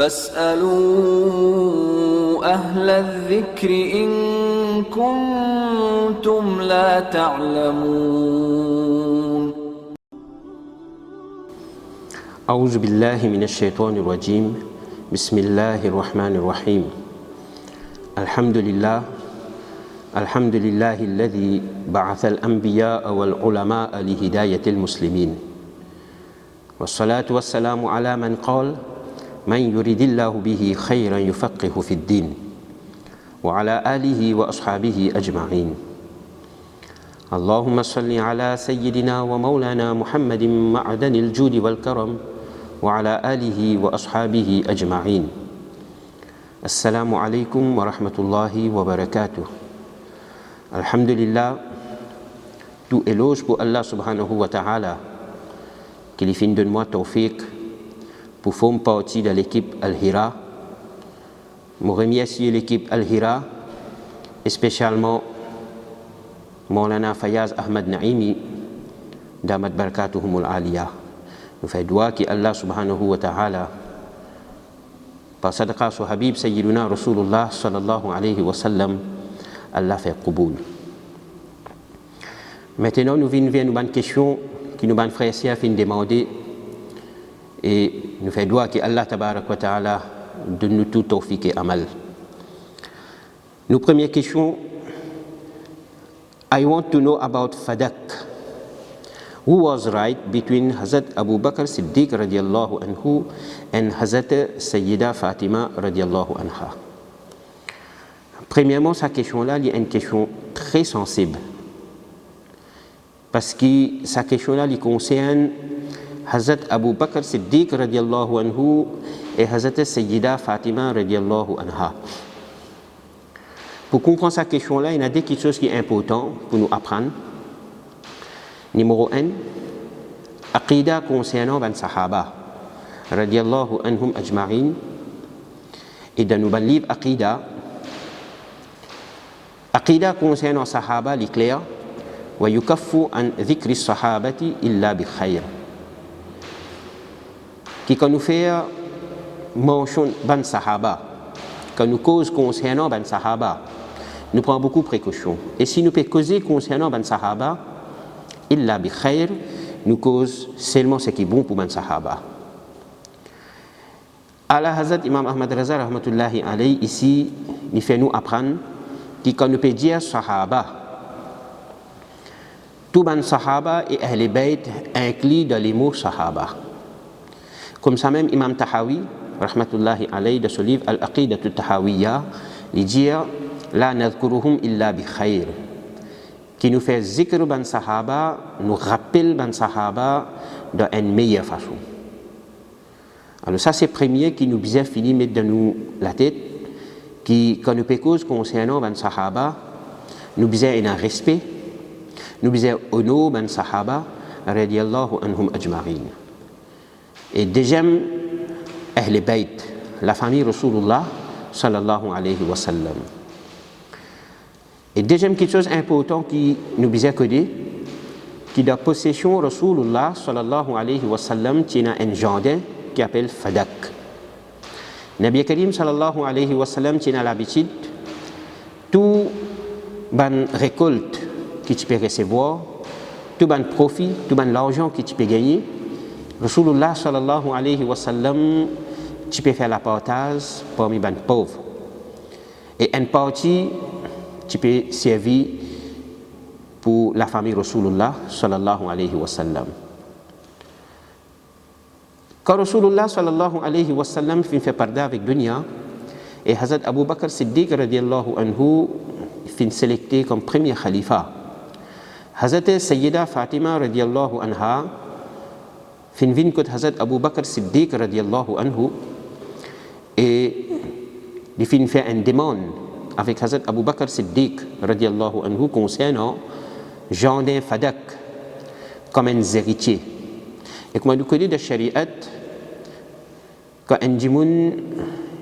فاسألوا أهل الذكر إن كنتم لا تعلمون. أعوذ بالله من الشيطان الرجيم. بسم الله الرحمن الرحيم. الحمد لله الذي بعث الأنبياء والعلماء لهداية المسلمين، والصلاة والسلام على من قال: من يريد الله به خيرا يفقه في الدين، وعلى آله وأصحابه أجمعين. اللهم صل على سيدنا ومولانا محمد معدن الجود والكرم، وعلى آله وأصحابه أجمعين. السلام عليكم ورحمة الله وبركاته. Alhamdulillah, tout éloge pour Allah subhanahu wa ta'ala, qui lui fait de moi tawfiq pour faire partie de l'équipe Al-Hira. Je remercie l'équipe Al-Hira, et spécialement Maulana Fayaz Ahmad Naimi, Damat Barakatuhumul Aliyah. Nous faisons doigt que Allah subhanahu wa ta'ala, par sadaqa sur Habib Sayyiduna Rasulullah sallallahu alayhi wa sallam, Allah fait Quboul. Maintenant, nous venons vers une question qui nous ban frères et sœurs demander, et nous faisons doigt que Allah tabarak wa ta'ala donne nous tout tawfiq et amal. Nos premières questions: I want to know about Fadak. Who was right between Hazrat Abu Bakr Siddiq radiallahu anhu and Hazrat Sayyida Fatima radiallahu anha? Premièrement, sa question-là est une question très sensible, parce que sa question-là concerne Hazrat Abu Bakr Siddiq radiallahu anhu et Hazrat Sayyida Fatima radiallahu anha. Pour comprendre sa question-là, il y a des choses qui sont importantes pour nous apprendre. Numéro 1, Aqida concernant les Sahaba radiallahu anhum ajma'in. Et dans nos livres Aqida concernant les Sahaba, il est clair: wa yukaffu an dhikri sahabati illa bi khayr. Qui quand nous fait mention des Sahaba, quand nous cause concernant les Sahaba, nous prenons beaucoup de précautions. Et si nous pouvons causer concernant les Sahaba, illa bi khayr, nous cause seulement ce qui est bon pour les Sahaba. Allah Hazrat Imam Ahmad Raza rahmatullahi alayhi ici, il fait nous apprendre que quand nous pouvons dire Sahaba, tout les Sahaba et Ahl Bayt inclus dans les mots Sahaba. Comme ça même Imam Tahawi rahmatullahi alayhi dans son livre Al-Aqidah al-Tahawiyya, il dit: la nadhkuruhum illa bi khayr, qui nous fait zikr ban sahaba, nous rappelle ban sahaba dans une meilleure façon. Alors ça c'est le premier qui nous bien fini mettre dans nous la tête, qui quand nous pécose concernant ban sahaba, nous bien un respect, nous bien honor ban sahaba radiyallahu anhum ajma'in. Et deuxième, Ahl Bayt, la famille Rasulullah sallallahu alayhi wa sallam. Et deuxième quelque chose important qui nous bien connu, qui dans possession Rasulullah sallallahu alayhi wa sallam, qui a un jardin qui appelle Fadak. Nabi Karim sallallahu alayhi wa sallam, qui a l'habitude, tout ban récolte que tu peux recevoir, tout ban profit, tout ban l'argent que tu peux gagner, Rasulullah sallallahu alayhi wa sallam, tu peux faire la partage parmi les pauvres. Et une partie, tu peux servir pour la famille Rasulullah sallallahu alayhi wa sallam. Quand Rasulullah sallallahu alayhi wa sallam fait parda avec dunya, et Hazrat Abu Bakr Siddiq radiallahu anhu fin sélecté comme premier khalifa, Hazrat Sayyida Fatima radiallahu anha fin vin que Hazrat Abu Bakr Siddiq radiallahu anhu, et il fin fait une demande avec Hazrat Abu Bakr Siddiq radiallahu anhu concernant jardin Fadak comme un héritier. Et comme nous connaissons de Shariat, quand un djimoun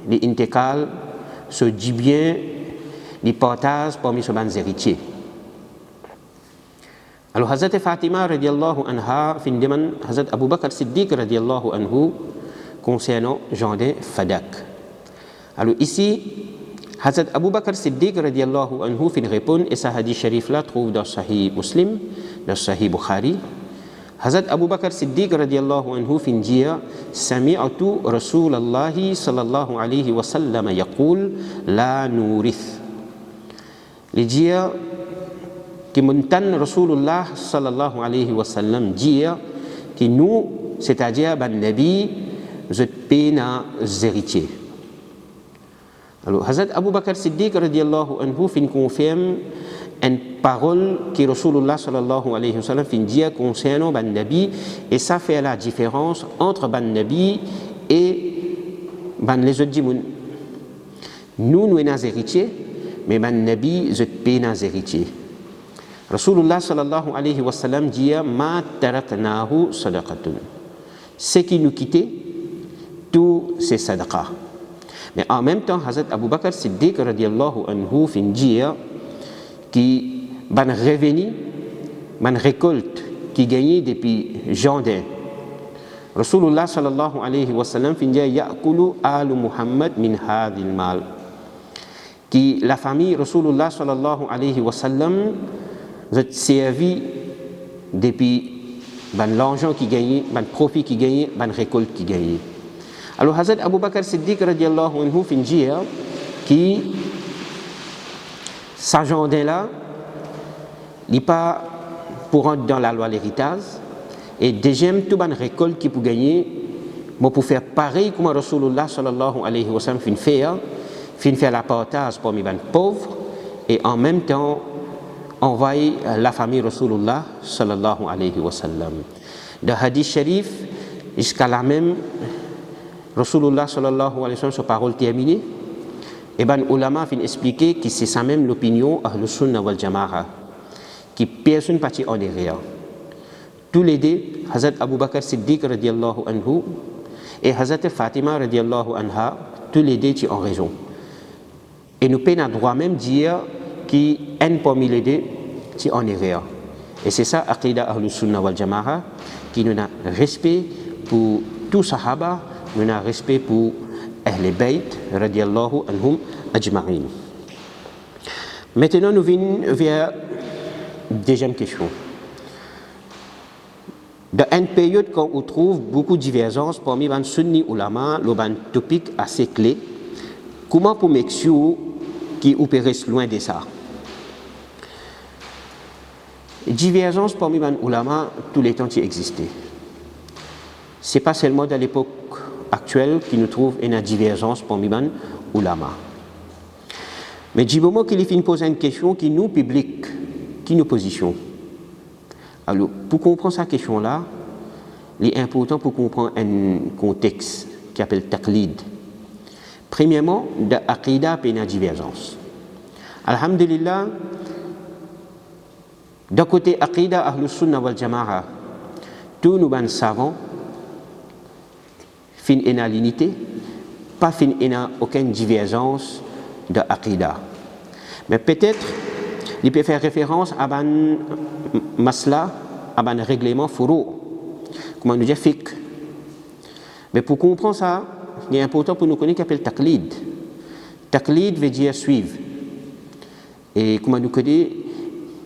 l'intégrale se dit bien, il partage parmi ses héritiers. Alors Hazrat Fatima radiallahu anha fin demande Hazrat Abu Bakr Siddiq radiallahu anhu concernant jardin Fadak. Alors ici, Hazrat Abu Bakr Siddiq radiallahu anhu fin répond, et ce hadith sharif là trouve dans Sahih Muslim, dans Sahih Bukhari. Hazrat Abu Bakr Siddiq radiallahu anhu fin dire, Sami'atu Rasulallah sallallahu alayhi wa sallam yaqul la nourith. Il dit que montan Rasulullah sallallahu alayhi wa sallam dire que nous, c'est-à-dire ban Nabi, je peine héritiers. Alors, Hazrat Abu Bakr Siddiq radiallahu anhu fin confirme une parole que Rasulullah sallallahu alayhi wa sallam fin dire concernant ban Nabi, et ça fait la différence entre ban Nabi et ban les autres djimoun. Nous sommes héritiers, mais ban Nabi, je peine héritiers. Rasulullah sallallahu alayhi wa sallam dit ma taraknahu sadaqatun. Ce qui nous quittait, tout c'est sadaqa. Mais en même temps, Hazrat Abu Bakr Siddiq radiallahu anhu fin dire qui ban revenu, ban récolte qui gagnait depuis jardin. Rasulullah sallallahu alayhi wa sallam fin dire ya'kulu alu Muhammad min hadhil mal. Qui la famille Rasulullah sallallahu alayhi wa sallam a servi depuis l'argent qui gagnait, le profit qui gagnait, la récolte qui gagnait. Alors Hazrat Abu Bakr Siddiq radiallahu anhu fin dire qui sa jardin là n'est pas pour rentrer dans la loi l'héritage, et deuxième toute la récolte qui peut gagner pour faire pareil comme Rasulullah sallallahu alayhi wa sallam fin faire la partage parmi les pauvres, et en même temps envoyer la famille Rasulullah sallallahu alayhi wa sallam. Dans hadith sharif, jusqu'à la même Rasulullah sallallahu alayhi wa sallam, sa parole terminée, et ben ulama fin expliquer que c'est ça même l'opinion Ahlus Sunnah wal Jama'a, qui personne parti en derrière. Tous les deux, Hazrat Abu Bakr Siddiq radiallahu anhu et Hazrat Fatima radiallahu anha, tous les deux sont en raison. Et nous pouvons droit même dire qu'un parmi les deux est en erreur. Et c'est ça, Aqida Ahlus Sunnah wal Jama'a, qui nous a respect pour tous Sahaba, nous a respect pour Ahl Bayt radiallahu anhum ajma'in. Maintenant, nous venons vers la deuxième question. Dans une période quand on trouve beaucoup de divergences parmi les sunni ulama, le topic assez clé, comment pour make sure qui opère loin de ça? Divergence parmi les ulama, tous les temps qui existait. Ce n'est pas seulement dans l'époque actuelle qu'il nous trouve une divergence parmi les ulama. Mais du moment qu'il finit poser une question qui nous public, qui nous position. Alors, pour comprendre cette question-là, il est important pour comprendre un contexte qui s'appelle taqlid. Premièrement, de l'aqida et de la divergence. Alhamdulillah, d'un côté aqida Ahlus Sunnah wal Jama'a, tous nous savons, fin et l'unité, pas fin et aucune divergence de aqida. Mais peut-être, il peut faire référence à un masla, à un règlement furu, comme on dit fiqh. Mais pour comprendre ça, il est important pour nous connaître ce qu'on appelle taqlid. Taqlid veut dire suivre. Et comme nous connaissons,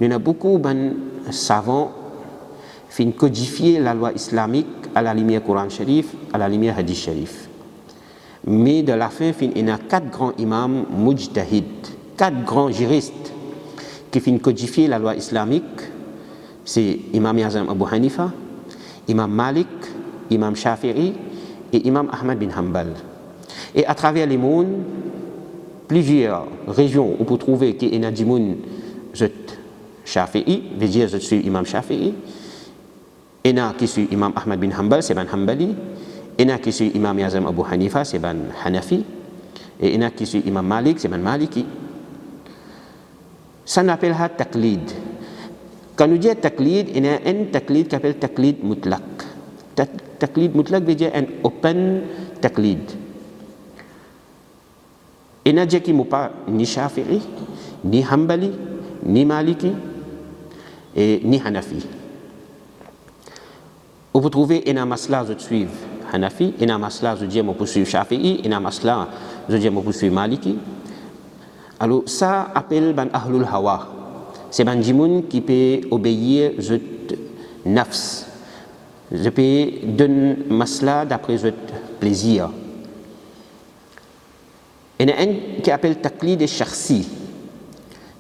il y a beaucoup de savants qui ont codifié la loi islamique à la lumière Coran Sharif, à la lumière Hadith Sharif. Mais de la fin, il y a 4 grands imams mujtahid, 4 grands juristes qui ont codifié la loi islamique. C'est Imam Yazam Abu Hanifa, Imam Malik, Imam Shafi'i et Imam Ahmad bin Hanbal. Et à travers les mondes, plusieurs régions, on peut trouver qu'il y a des gens Shafi'i, veut dire je suis Imam Shafi'i. Il y a qui sont Imam Ahmad bin Hanbal, c'est ban Hanbali. Il y a qui sont Imam Yazam Abu Hanifa, c'est ban Hanafi. Et il y a qui sont Imam Malik, c'est ban Maliki. Ça n'appelle pas taqlid. Quand nous disons taqlid, il y a un taqlid qui s'appelle taqlid mutlaq. Taqlid mutlaq veut dire un open taqlid. Il y a qui ne sont pas ni Shafi'i, ni Hanbali, ni Maliki, et ni Hanafi. On peut trouver un masla de suivre Hanafi, ina masla je dis moi suivre Shafi'i, ina masla je dis moi suivre Maliki. Alors ça appelle ban ahlul hawa. C'est ban jimoun qui peut obéir je nafs. Je peux donner masla d'après je plaisir. Il y en a un qui appelle taqlid al-shakhsi.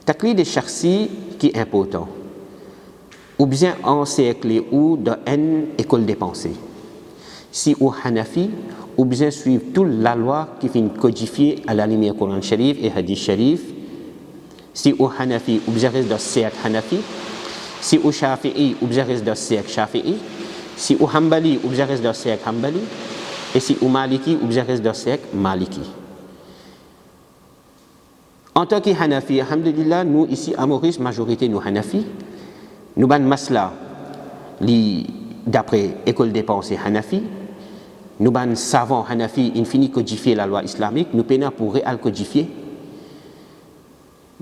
Taqlid al-shakhsi qui est important. Ou bien encerclé ou dans une école des pensées. Si au Hanafi, ou bien suivre toute la loi qui finit codifiée à la lumière Coran Sharif et Hadith Sharif. Si au Hanafi, ou bien reste dans cercle Hanafi. Si au Shafi'i, ou bien reste dans cercle Shafi'i. Si au Hanbali, ou bien reste dans cercle Hanbali. Et si au Maliki, ou bien reste dans cercle Maliki. En tant que Hanafi, alhamdulillah, nous ici à Maurice, majorité nous Hanafi. Nous ban masla d'après école des pensées Hanafi. Nous ban savants Hanafi infini codifier la loi islamique. Nous peinons pour réal codifier.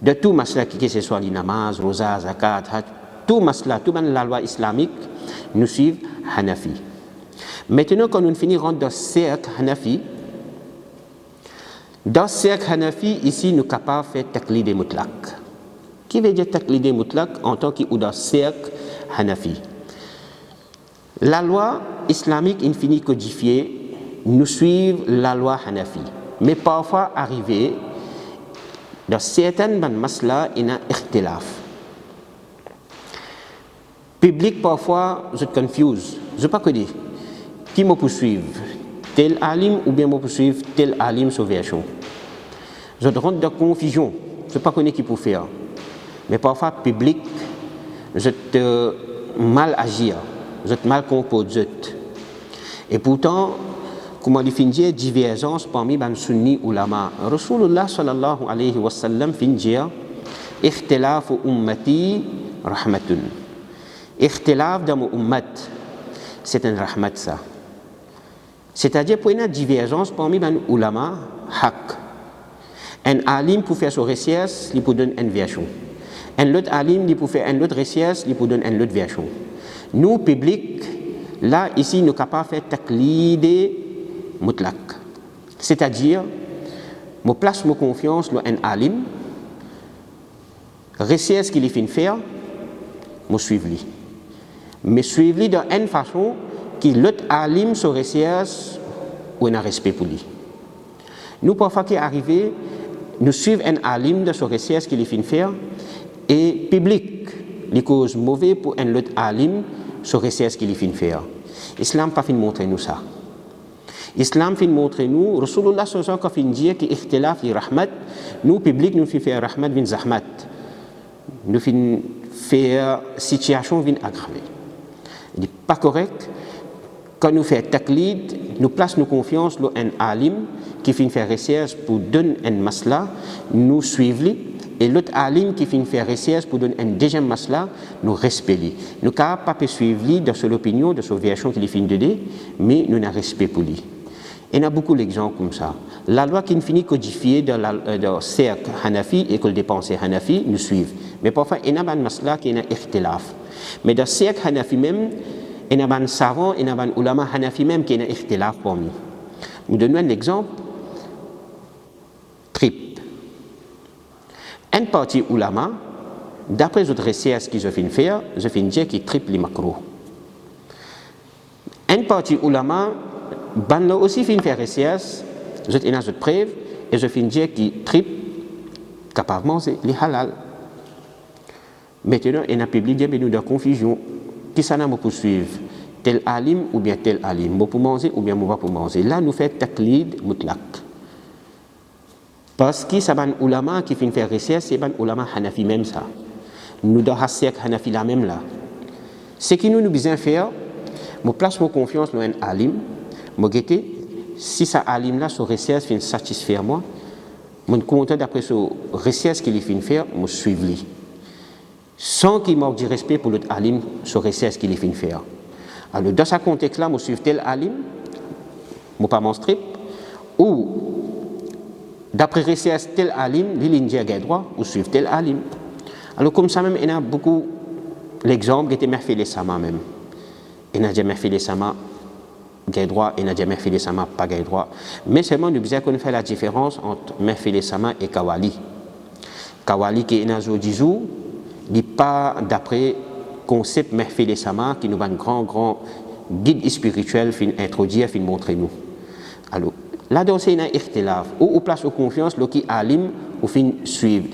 De tout masla qui que ce soit les namaz, rosa, zakat, tout masla, tout ban la loi islamique, nous suivons Hanafi. Maintenant quand nous finissons rentrer dans ce cercle Hanafi, dans ce cercle Hanafi, ici, nous sommes capables de faire taqlid mutlaq. Qui veut dire taqlid mutlaq en tant que dans ce cercle Hanafi? La loi islamique infinie codifiée, nous suivons la loi Hanafi. Mais parfois, arrivé, dans certaines masla, il y a un ikhtilaf. Public, parfois, je te confuse. Je ne sais pas quoi dire. Qui me poursuivre? Tel alim ou bien me poursuivre tel alim sur version. Je rentre dans confusion. Je ne sais pas qui peut faire. Mais parfois, public, je te mal agir, je te mal composer. Et pourtant, comment définir divergence parmi les sunni ulama? Rasulullah sallallahu alayhi wa sallam finit ikhtilaf ummati rahmatun. Ikhtilaf dans mon ummat, c'est un rahmat ça. C'est-à-dire pour une divergence parmi les ulama, haq. Un alim pour faire son recherche, il peut donner une version. Un autre alim, il peut faire une autre recherche, il peut donner une autre version. Nous, public, là, ici, nous sommes capables de faire taqlid mutlaq. C'est-à-dire, je place ma confiance dans un alim, recherche qu'il fait faire, je suis lui. Mais suivre lui de une façon qui l'autre alim se recherche ou un respect pour lui. Nous, parfois, qui arrivons, nous suivons un alim de son recherche qu'il fait faire et public, les causes mauvaises pour un autre alim, son recherche qu'il fait faire. L'islam pas fin montrer nous ça. L'islam fin montrer nous, Rasulullah sallallahu alayhi wa sallam dit que ikhtilaf li rahmat, nous public nous fin faire rahmat bin zahmat. Nous fin faire situation vin aggravée. Il n'est pas correct quand nous faisons taqlid, nous plaçons nos confiance dans un alim qui fait faire recherche pour donner un masla, nous suivons et l'autre alim qui fait faire recherche pour donner un deuxième masla, nous respectons. Nous ne pouvons pas suivre dans son opinion, de son version qu'il fait donner, mais nous avons respect pour lui. Il y a beaucoup d'exemples comme ça. La loi qui finit codifiée dans le cercle Hanafi, école des pensées Hanafi, nous suivons. Mais parfois, il y a un masla qui est un ikhtilaf. Mais dans le cercle Hanafi même, il y a un savant, il y a un ulama Hanafi même qui est un ikhtilaf pour nous. Nous donnons un exemple. Trip. Une partie ulama, d'après les recherches qu'ils ont fait faire, je fais dire qu'ils triple les macros. Une partie ulama, ban là aussi fait faire recherche, je fais une preuve et je fais dire qu'ils triple capable de manger les halal. Maintenant, il y a publié nous de confusion. Qui ça nous poursuivre? Tel alim ou bien tel alim? Moi pour manger ou bien moi pour manger? Là, nous faisons taqlid mutlaq. Parce que c'est un ulama qui fait faire recherche, c'est un ulama Hanafi même ça. Nous devons faire Hanafi la même là. Ce que nous besoin faire, je place mon confiance dans un alim, je guette, si ça alim là, son recherche fait satisfaire moi, je suis content d'après son recherche qu'il fait faire, je suis lui. Sans qu'il manque de respect pour l'autre alim, son recherche qu'il fait faire. Alors dans ce contexte-là, je suis tel alim, je ne pas mon strip, ou d'après recherche tel alim, l'il a droit, ou suivre tel alim. Alors comme ça même, il y a beaucoup l'exemple qui était Mehfil Sama même. Il y a déjà Mehfil Sama gain droit et n'a jamais fait les sama pas gain droit. Mais seulement nous besoin qu'on fait la différence entre mehfile sama et kawali. Kawali qui est nazo dizou, n'est pas d'après concept mehfile sama qui nous va un grand guide spirituel fin introduire fin montrer nous. Alors là dans c'est un ikhtilaf ou place aux confiance lo qui alim ou fin suivre.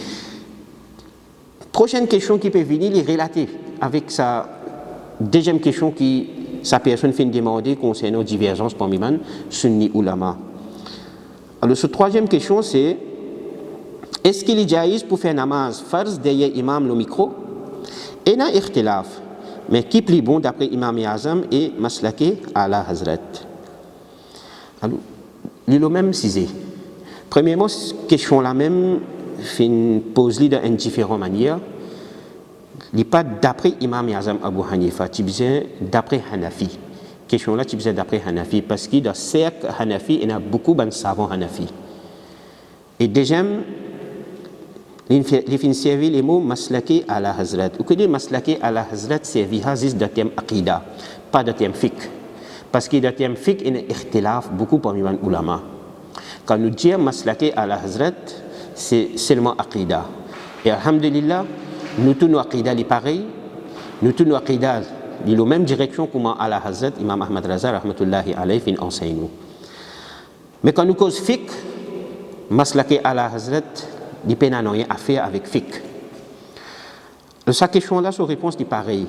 Prochaine question qui peut venir est relative avec sa deuxième question qui sa personne fin demander concernant divergence parmi man sunni ulama. Alors cette troisième question c'est est-ce qu'il est jaïz pour faire namaz farz derrière imam le micro? Et il y a ikhtilaf. Mais qui plus bon d'après Imam Azam et Maslake ala Hazrat. Alors, il est le même sujet. Premièrement, question la même, pose-li de différentes manières. Il n'est pas d'après Imam Azam Abu Hanifa, tu besoin d'après Hanafi. Question là, tu besoin d'après Hanafi, parce que dans le cercle Hanafi, il y a beaucoup de savants Hanafi. Et deuxième, les fins servir les mots maslaki ala hazrat. Ou que dit maslaki ala hazrat servi hazis de thème aqida, pas de thème fiqh. Parce que de thème fiqh, il y a ikhtilaf beaucoup parmi les ulama. Quand nous disons maslaki ala hazrat, c'est seulement aqida. Et alhamdulillah, nous tous nos aqida les pareils, nous tous nos aqida les la même direction que ala hazrat, Imam Ahmad Raza rahmatullahi alayhi fin enseigne nous. Mais quand nous cause fiqh, maslaki ala hazrat, il n'y a rien à faire avec fiqh. Sa question-là, sa réponse est pareille.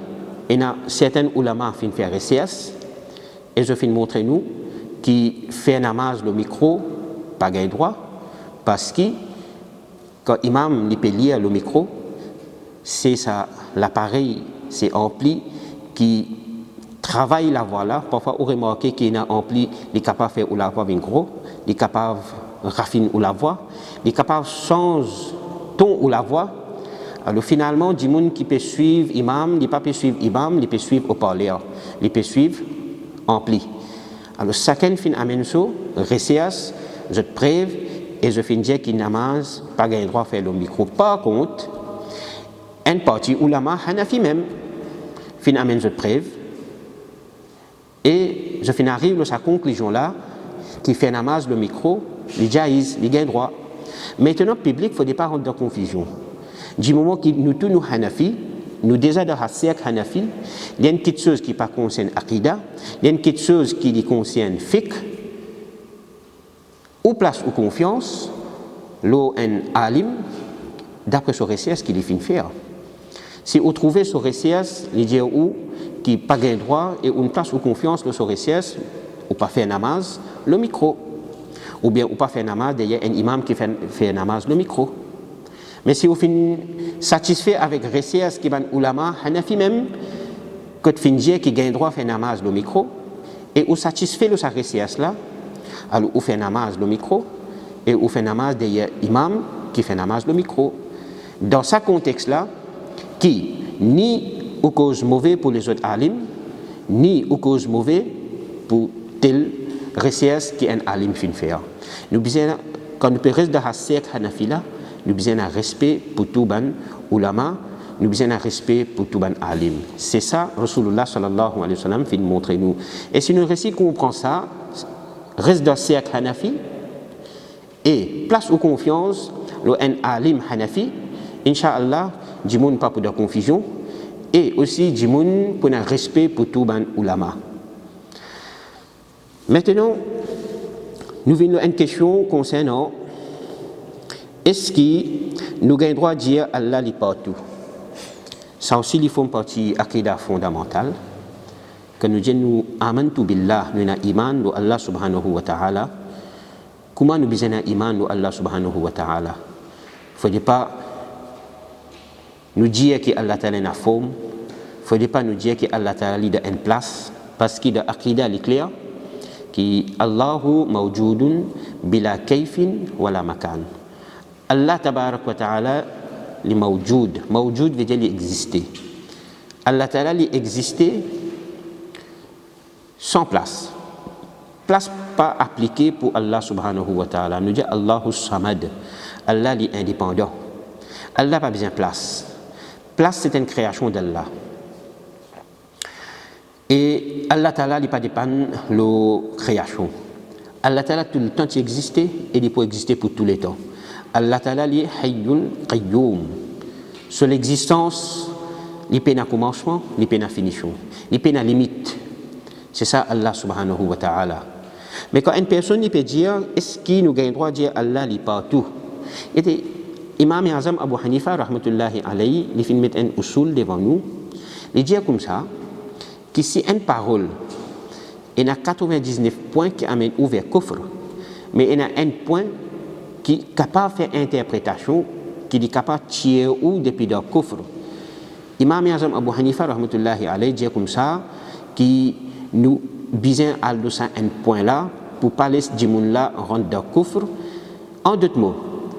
Il y a certains ulama qui font recherche et je vais montrer nous qui fait namaz le micro, pas gain droit, parce que quand imam peut lire le micro, c'est ça, l'appareil, c'est ampli qui travaille la voix là. Parfois, on remarque qu'il y a ampli, il est capable de faire la voix gros, il est capable de raffiner la voix, il est capable de changer ton ou la voix. Alors finalement, du monde qui peut suivre imam, il ne peut pas suivre imam, il peut suivre au parleur, il peut suivre ampli. Alors chacun fin amène ça, recherche, je te preuve et je finis dire qu'il namaz pas gain droit à faire le micro. Par contre, une partie ulama Hanafi même fin amène je te preuve et je finis arrive à sa conclusion là qui fait namaz le micro, les jaïs, les gain droit. Maintenant, le public, il ne faut pas rendre de confusion. Du moment que nous tous nous Hanafi, nous déjà dans le cercle Hanafi, il y a une petite chose qui ne concerne Aqida, il y a une petite chose qui concerne fiqh, ou place ou confiance, l'eau en alim, d'après ce recherche qu'il fait faire. Si vous trouvez ce recherche, il dit où qui pas gain droit et une place ou confiance le ce recherche, ou pas faire namaz, le micro. Ou bien ou pas faire namaz, derrière un imam qui fait namaz, le micro. Mais si vous êtes satisfait avec recherche qui va ulama, Hanafi même, que tu finis qui gagne droit à faire namaz, le micro, et vous satisfait de sa recherche là, alors vous faites namaz, le micro, et vous faites namaz derrière imam qui fait namaz, le micro. Dans ce contexte là, qui ni au cause mauvais pour les autres alim, ni au cause mauvais pour tel recherche qui est un alim fin faire. Nous besoin quand nous rester dans la cercle Hanafi là, nous besoin un respect pour tout ban ulama, nous besoin un respect pour tout ban alim. C'est ça Rasulullah sallallahu alayhi wa sallam fin montrer nous. Et si nous réussi comprend ça, reste dans le cercle Hanafi et place aux confiance le un alim Hanafi, Inch'Allah, du monde pas pour de confusion et aussi du monde pour un respect pour tout ban ulama. Maintenant, nous venons à une question concernant est-ce que nous avons le droit de dire Allah est partout? Ça aussi, il faut une partie akida fondamentale. Que nous disons, nous amantu billah, nous avons iman de Allah subhanahu wa ta'ala. Comment nous avons iman de Allah subhanahu wa ta'ala? Il ne faut pas nous dire que Allah ta'ala est en forme. Il ne faut pas nous dire que Allah ta'ala est en place. Parce que l'akida est clair. Qui Allahu mawjudun bila kayfin wala makan. Allah tabarak wa ta'ala li mawjud. Mawjud veut dire exister. Allah ta'ala li exister sans place. Place pas appliquée pour Allah subhanahu wa ta'ala. Nous dit Allahu samad. Allah li indépendant. Allah n'a pas besoin de place. Place c'est une création d'Allah. Et Allah Ta'ala n'est pas dépend de la création. Allah Ta'ala tout le temps il existait et il peut exister pour tous les temps. Allah Ta'ala est Hayyun Qayyum. Sur l'existence, il n'y a pas de commencement, il n'y a pas de finition, il n'y a pas de limite. C'est ça Allah Subhanahu wa Ta'ala. Mais quand une personne peut dire, est-ce qu'il nous a le droit de dire Allah est partout? Et Imam Azam Abu Hanifa, rahmatullahi alayhi, il fait mettre un usul devant nous. Il dit comme ça, que si une parole, il y a 99 points qui amènent ouvert kufr, mais il y a un point qui est capable de faire interprétation, qui est capable de tirer ou depuis le kufr. Imam Azam Abu Hanifa, rahmatullahi alayhi, dit comme ça, que nous besoin à un point là pour parler de ce monde-là rentre dans le kufr. En d'autres mots,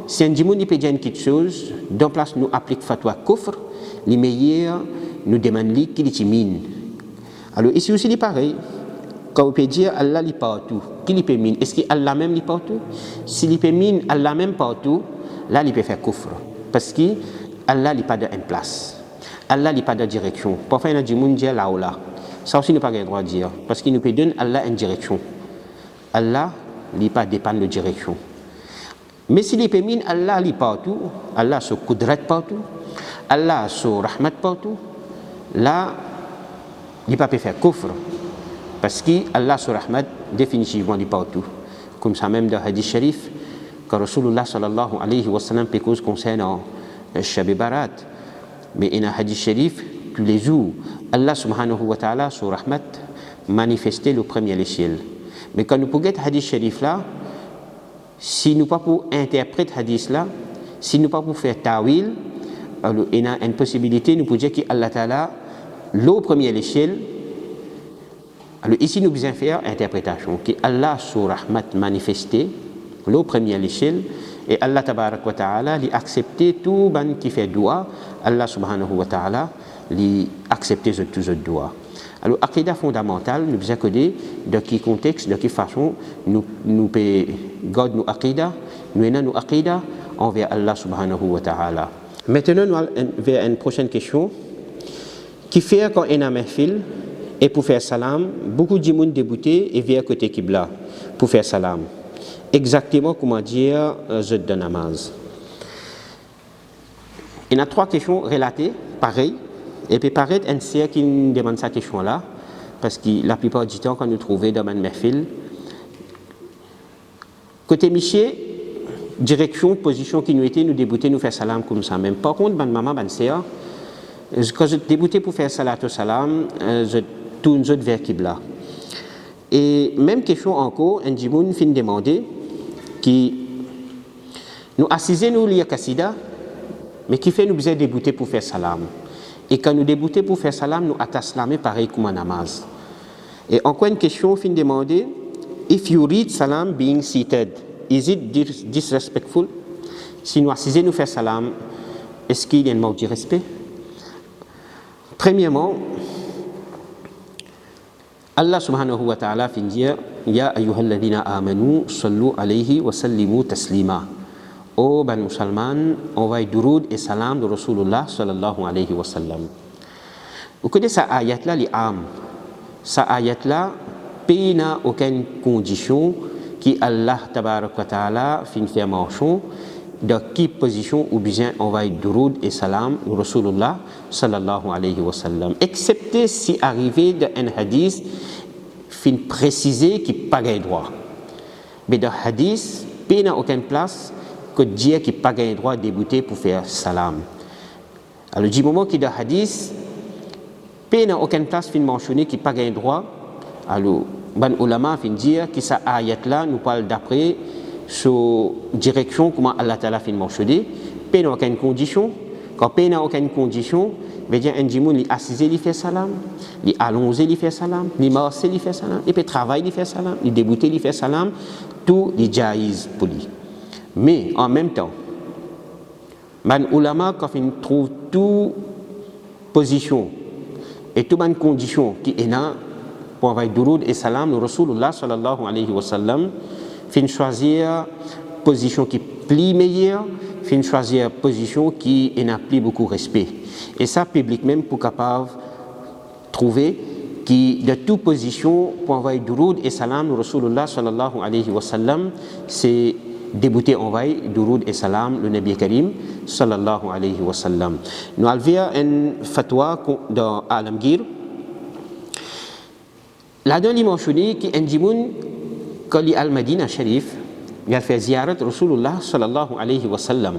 si un monde peut dire quelque chose, dans place nous applique fatwa kufr, les meilleurs nous demandent qu'il est mine. Alors ici aussi c'est pareil. Quand on peut dire Allah est partout, qu'il peut mine, est-ce qu'Allah même est partout? S'il peut mine Allah même partout, là il peut faire kufr. Parce que Allah n'est pas dans une place. Allah n'est pas dans direction. Parfois il y a des gens qui disent là ou là. Ça aussi, nous n'avons pas le droit de dire. Parce qu'il nous peut donner Allah une direction. Allah n'est pas dépend de la direction. Mais s'il est permis, Allah est partout. Allah se kudrat partout. Allah se rahmat partout. Là, il ne peut pas faire kufr. Parce que Allah se rahmat définitivement est partout. Comme ça même dans le hadith sharif, quand Rasulullah sallallahu alayhi wa sallam peut cause concernant le Shab Barat. Mais il y a un hadith sharif tous les jours. Allah subhanahu wa ta'ala sur rahmat manifesté le premier échelle. Mais quand nous pouvons hadith sharif là, si nous pas pour interpréter hadith là, si nous pas pour faire tawil, alors il y a une possibilité nous pouvons dire que Allah ta'ala le premier échelle. Alors ici nous besoin faire interprétation que Allah sur rahmat manifesté le premier échelle et Allah tabarak wa ta'ala li accepter tout ban qui fait doua, Allah subhanahu wa ta'ala li accepter tous les doigts. Alors, aqida fondamentale, nous besoin coder dans quel contexte, de quelle façon nous garder nos aqida, nous avons nos aqida envers Allah subhanahu wa ta'ala. Maintenant, nous allons vers une prochaine question. Qui fait quand on a un fil et pour faire salam, beaucoup de gens débuté et vers côté Qibla pour faire salam. Exactement comment dire zot de namaz. Il y a 3 questions relatées, pareilles. Et puis paraître un sert qui nous demande cette question-là, parce que la plupart du temps, quand nous trouvons dans le fil, côté Miché, direction, position qui nous était, nous débuter, nous faire salam comme ça même. Par contre, ban maman, ban sert, quand je débutais pour faire salat au salam, je tourne vers Qibla. Et même question encore, un djimoun fin demander, qui nous assisez nous liya kasida, mais qui fait nous besoin débuter pour faire salam. Et quand nous débutons pour faire salam, nous ataslamé pareil comme un namaz. Et encore une question, fin demander, if you read salam being seated, is it disrespectful? Si nous assisons nous faire salam, est-ce qu'il y a un manque de respect? Premièrement, Allah subhanahu wa ta'ala fin dire, Ya ayyuhalladhina amanu, sallu alayhi wa sallimu taslima. Oh ben musulman, envoie duroud et salam de Rasulullah sallallahu alayhi wa sallam. Vous connaissez cette ayat là, les âmes. Cette ayat là, pays n'a aucune condition qui Allah tabarak wa ta'ala fin faire marchon dans quelle position ou bien envoie duroud et salam de Rasulullah sallallahu alayhi wa sallam. Excepté si arrivé d'un hadith fin précisé qui pas gain droit. Mais dans hadith, pays n'a aucune place que dire qu'il n'a pas le droit de débuter pour faire salam. Alors, du moment qu'il y a un hadith, il n'y a aucune place fin mentionné qu'il n'a pas le droit. Alors, ban ulama fin dire que cette ayat-là nous parle d'après sur direction comment Allah Ta'ala fin mentionné. Il n'y a aucune condition. Quand il n'y a aucune condition, veut dire un djimoun, il assisé, il fait salam, il allongé, il fait salam, il marché, il fait salam, il peut travailler, il fait salam, il débuter, il fait salam, tout est jaïz pour lui. Mais en même temps, man ulama quand il trouve toute position et toute condition qui est là pour avoir duroud et salam, le Rasulullah sallallahu alayhi wa sallam fin choisir position qui plie meilleure, fin choisir position qui n'a plus beaucoup de respect. Et ça, public même pour capable trouver qui de toute position pour envoyer duroud et salam au Rasulullah sallallahu alayhi wa sallam, c'est débuter envoyer duroud et salam le Nabi Karim sallallahu alayhi wa sallam. Nous avons une fatwa dans Alamgir. Là-dedans, il mentionné qu'un djimoun, quand il est al-Madina Sharif, il a fait ziyarat Rasulullah sallallahu alayhi wa sallam.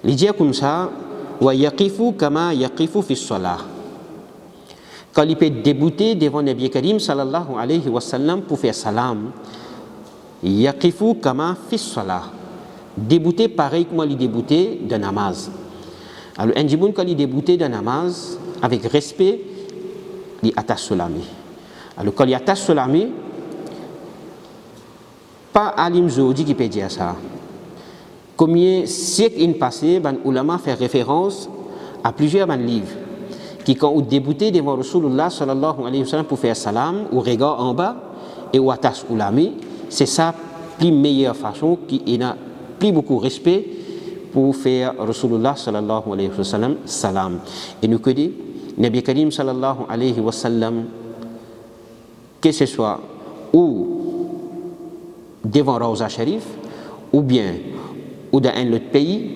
Il dit comme ça, wa yaqifu kama yaqifu fi salah. Quand il peut débuter devant Nabi Karim sallallahu alayhi wa sallam pour faire salam, yaqifu kama fi salah. Débuter pareil comme il débutait de namaz. Alors un djiboun quand il débutait de namaz, avec respect, il attache solami. Alors quand il attache solami, pas alim zoudi qui peut dire ça. Combien de siècles passés, ban ulama fait référence à plusieurs livres qui quand on débutait devant Rasulullah sallallahu alayhi wa sallam pour faire salam, ou regard en bas et ou attache ulami, c'est ça plus meilleure façon qui a plus beaucoup respect pour faire Rasulullah sallallahu alayhi wa sallam salam. Et nous que dit Nabi Karim sallallahu alayhi wa sallam, que ce soit ou devant Rawza Sharif ou bien ou dans un autre pays,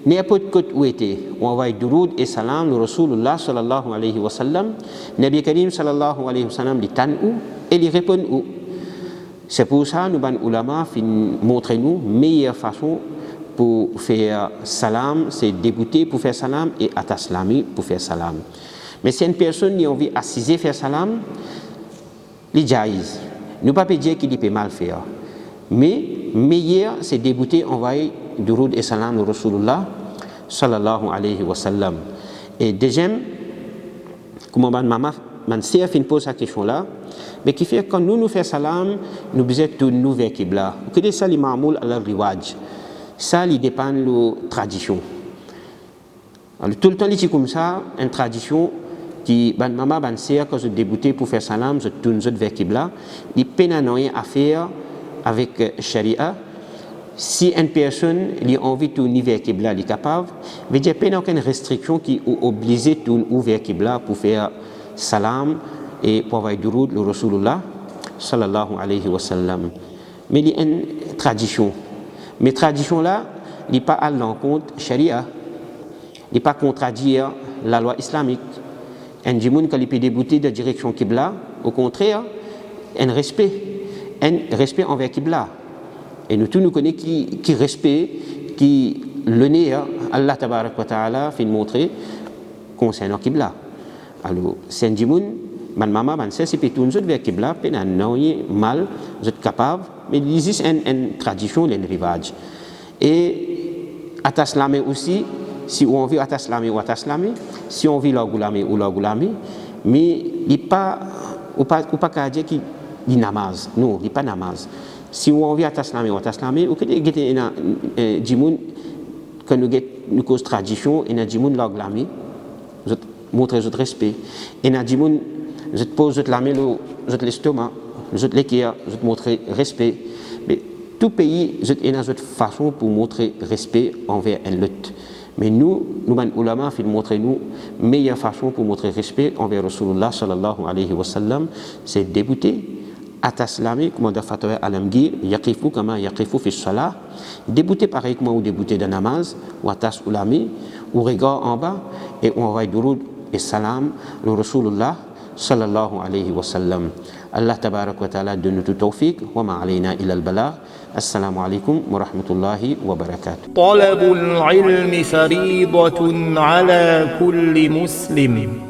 n'importe côté où était, on envoie duroud et salam le Rasulullah sallallahu alayhi wa sallam, Nabi Karim sallallahu alayhi wa sallam dit tan ou et il répond où. C'est pour ça nous ban ulama montre nous meilleure façon pour faire salam, c'est débuter pour faire salam et ataslami pour faire salam. Mais si une personne qui a envie d'assiser faire salam, les jaïs, nous ne pouvons pas dire qu'il peut mal faire. Mais meilleur c'est débuter envoyer duroud et salam au Rasulullah sallallahu alayhi wa sallam. Et deuxième, comme man sœur pose cette question là, mais qui fait quand nous faisons salam, nous besoin de nous vers Qibla. Que de ça les ma'moul al riwaj. Ça il dépend de la tradition. Alors tout le temps c'est comme ça une tradition qui ban maman ban sœur quand je débuter pour faire salam, je tourne vers Qibla, il peine rien à faire avec Sharia. Si une personne a envie de tourner vers Qibla, elle est capable, mais il n'y a pas aucune restriction qui oblige de tourner vers Qibla pour faire salam et pour avoir du route le Rasulullah sallallahu alayhi wa sallam. Mais il y a une tradition. Mais tradition là, il n'est pas à l'encontre Sharia. Il n'est pas contredire la loi islamique. Un djimoun qui peut débuter de direction Qibla, au contraire, un respect envers Qibla. Et nous tous nous connaissons qui respect, qui le nez, Allah tabarak wa ta'ala fait montrer concernant Qibla. Alors, c'est un djimoun, man maman, man sait, c'est tout nous vers Qibla, peine non mal, vous êtes capable, mais il existe une tradition, un rivage. Et ataslamé aussi, si on veut ataslamé ou ataslamé, si on veut l'agulami ou l'agulami, mais il n'est pas, ou pas qu'à dire qu'il est namaz. Non, il n'est pas namaz. Si on veut ataslamé ou ataslamé, ou que des djimoun, que nous cause tradition, et un djimoun l'agulami, vous montrez votre respect. Et un djimoun, je te pose la main, je te l'estomac, je te l'équerre, je te montre respect. Mais tout pays, je te une façon pour montrer respect envers un autre. Mais nous, man ulama, fait montrer nous meilleure façon pour montrer respect envers Rasulullah sallallahu alayhi wa sallam, c'est débuter, ataslami, comme on a fatwa alamgir, yaqifu kama yaqifu fi salah, débuter pareil comme on débuter de namaz, ou atas ulami, ou regard en bas, et on envoie duroud et salam, le Rasulullah sallallahu alayhi wa sallam. Allah tabarak wa ta'ala donne tout tawfiq, wa ma alayna ila al-balagh. Assalamu alaikum wa rahmatullahi wa barakatuh. طلب العلم فريضة على كل مسلم